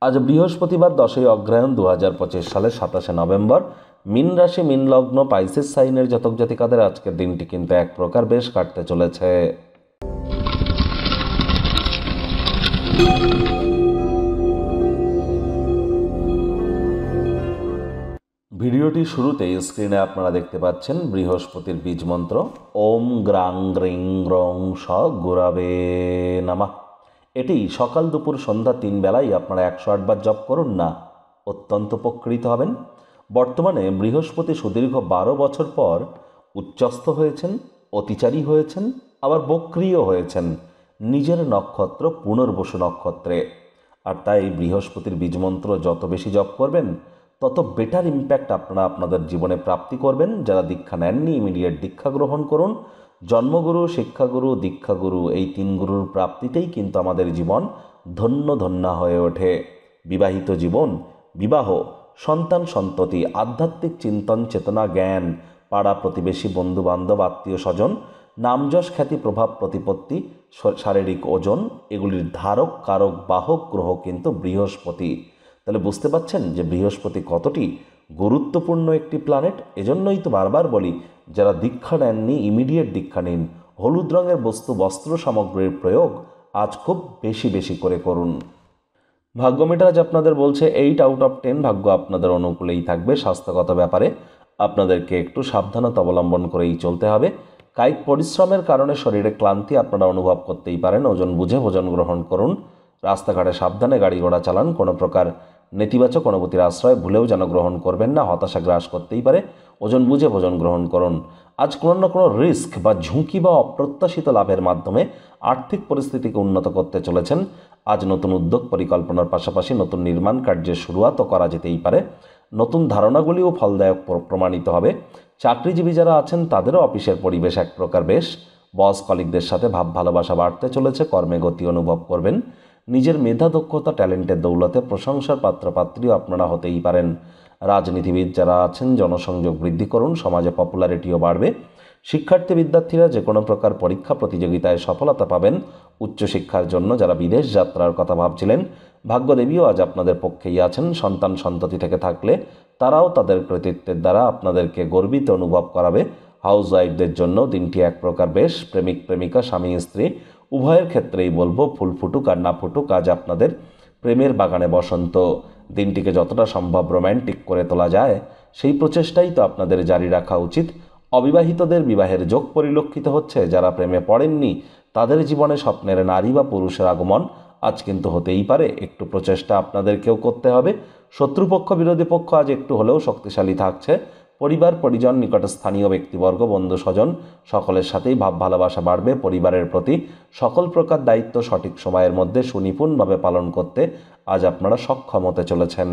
আজ বৃহস্পতিবার 10ই অগ্রহায়ণ 2025 সালের 27শে নভেম্বর। মীন রাশি মীন লগ্ন পাইসেস সাইনের জাতক জাতিকাদের আজকের দিনটি কিন্তু এক প্রকার বেশ কাটতে চলেছে। ভিডিওটি শুরুতেই স্ক্রিনে আপনারা দেখতে পাচ্ছেন বৃহস্পতির বীজ মন্ত্র ওম গ্রাং গ্রিং গ্রং স গুরাবে নমঃ। এটি সকাল দুপুর সন্ধ্যা 3 বেলায় আপনারা 108 বার জপ করুন না, অত্যন্ত উপকৃত হবেন। বর্তমানে বৃহস্পতি সুদীর্ঘ 12 বছর পর উচ্চস্থ হয়েছেন, অতিচারী হয়েছেন, আবার বক্রিয় হয়েছেন নিজের নক্ষত্র পুনর্বসু নক্ষত্রে। আর তাই বৃহস্পতির বীজমন্ত্র যত বেশি জপ করবেন তত বেটার ইম্প্যাক্ট আপনারা আপনাদের জীবনে প্রাপ্তি করবেন। যারা দীক্ষা নেননি ইমিডিয়েট দীক্ষা গ্রহণ করুন। জন্মগুরু, শিক্ষাগুরু, দীক্ষাগুরু এই 3 গুরুর প্রাপ্তিতেই কিন্তু আমাদের জীবন ধন্য ধন্যা হয়ে ওঠে। বিবাহিত জীবন, বিবাহ, সন্তান সন্ততি, আধ্যাত্মিক চিন্তন চেতনা জ্ঞান, পাড়া প্রতিবেশী বন্ধু বান্ধব আত্মীয় স্বজন, নামযশ খ্যাতি প্রভাব প্রতিপত্তি, শারীরিক ওজন, এগুলির ধারক কারক বাহক গ্রহ কিন্তু বৃহস্পতি। তাহলে বুঝতে পাচ্ছেন যে বৃহস্পতি কতটি গুরুত্বপূর্ণ একটি প্ল্যানেট। এজন্যই তো বারবার বলি, যারা দীক্ষা নেননি ইমিডিয়েট দীক্ষা নিন। হলুদ রঙের বস্ত্র সামগ্রীর প্রয়োগ আজ খুব বেশি বেশি করে করুন। ভাগ্য মিটার আজ আপনাদের বলছে 8 আউট অফ 10 ভাগ্য আপনাদের অনুকূলেই থাকবে। স্বাস্থ্যগত ব্যাপারে আপনাদেরকে একটু সাবধানতা অবলম্বন করেই চলতে হবে। কায়িক পরিশ্রমের কারণে শরীরে ক্লান্তি আপনারা অনুভব করতেই পারেন। ওজন বুঝে ভোজন গ্রহণ করুন। রাস্তাঘাটে সাবধানে গাড়ি ঘোড়া চালান। কোনো প্রকার নেতিবাচক অনুভূতির আশ্রয় ভুলেও যেন গ্রহণ করবেন না, হতাশা গ্রাস করতেই পারে। ওজন বুঝে ভোজন গ্রহণ করুন। আজ কোনো না কোনো রিস্ক বা ঝুঁকি বা অপ্রত্যাশিত লাভের মাধ্যমে আর্থিক পরিস্থিতিকে উন্নত করতে চলেছেন। আজ নতুন উদ্যোগ পরিকল্পনার পাশাপাশি নতুন নির্মাণ কার্যের শুরুয়াতও করা যেতেই পারে। নতুন ধারণাগুলিও ফলদায়ক প্রমাণিত হবে। চাকরিজীবী যারা আছেন তাদেরও অফিসের পরিবেশ এক প্রকার বেশ। বস কলিগদের সাথে ভাব ভালোবাসা বাড়তে চলেছে। কর্মে গতি অনুভব করবেন। নিজের মেধা দক্ষতা ট্যালেন্টের দৌলতে প্রশংসার পাত্রপাত্রীও আপনারা হতেই পারেন। রাজনীতিবিদ যারা আছেন জনসংযোগ বৃদ্ধি করুন, সমাজে পপুলারিটিও বাড়বে। শিক্ষার্থী বিদ্যার্থীরা যে কোনো প্রকার পরীক্ষা প্রতিযোগিতায় সফলতা পাবেন। উচ্চশিক্ষার জন্য যারা বিদেশ যাত্রার কথা ভাবছিলেন, ভাগ্যদেবীও আজ আপনাদের পক্ষেই আছেন। সন্তান সন্ততি থেকে থাকলে তারাও তাদের কৃতিত্বের দ্বারা আপনাদেরকে গর্বিত অনুভব করাবে। হাউস ওয়াইফদের জন্য দিনটি এক প্রকার বেশ। প্রেমিক প্রেমিকা স্বামী স্ত্রী উভয়ের ক্ষেত্রেই বলবো ফুল ফুটুক আর না ফুটুক, আজ আপনাদের প্রেমের বাগানে বসন্ত। দিনটিকে যতটা সম্ভব রোম্যান্টিক করে তোলা যায় সেই প্রচেষ্টাই তো আপনাদের জারি রাখা উচিত। অবিবাহিতদের বিবাহের যোগ পরিলক্ষিত হচ্ছে। যারা প্রেমে পড়েননি তাদের জীবনে স্বপ্নের নারী বা পুরুষের আগমন আজ কিন্তু হতেই পারে। একটু প্রচেষ্টা আপনাদেরকেও করতে হবে। শত্রুপক্ষ বিরোধী পক্ষ আজ একটু হলেও শক্তিশালী থাকছে। পরিবার পরিজন নিকটস্থানীয় ব্যক্তিবর্গ বন্ধু স্বজন সকলের সাথেই ভাব ভালোবাসা বাড়বে। পরিবারের প্রতি সকল প্রকার দায়িত্ব সঠিক সময়ের মধ্যে সুনিপুণভাবে পালন করতে আজ আপনারা সক্ষম হতে চলেছেন।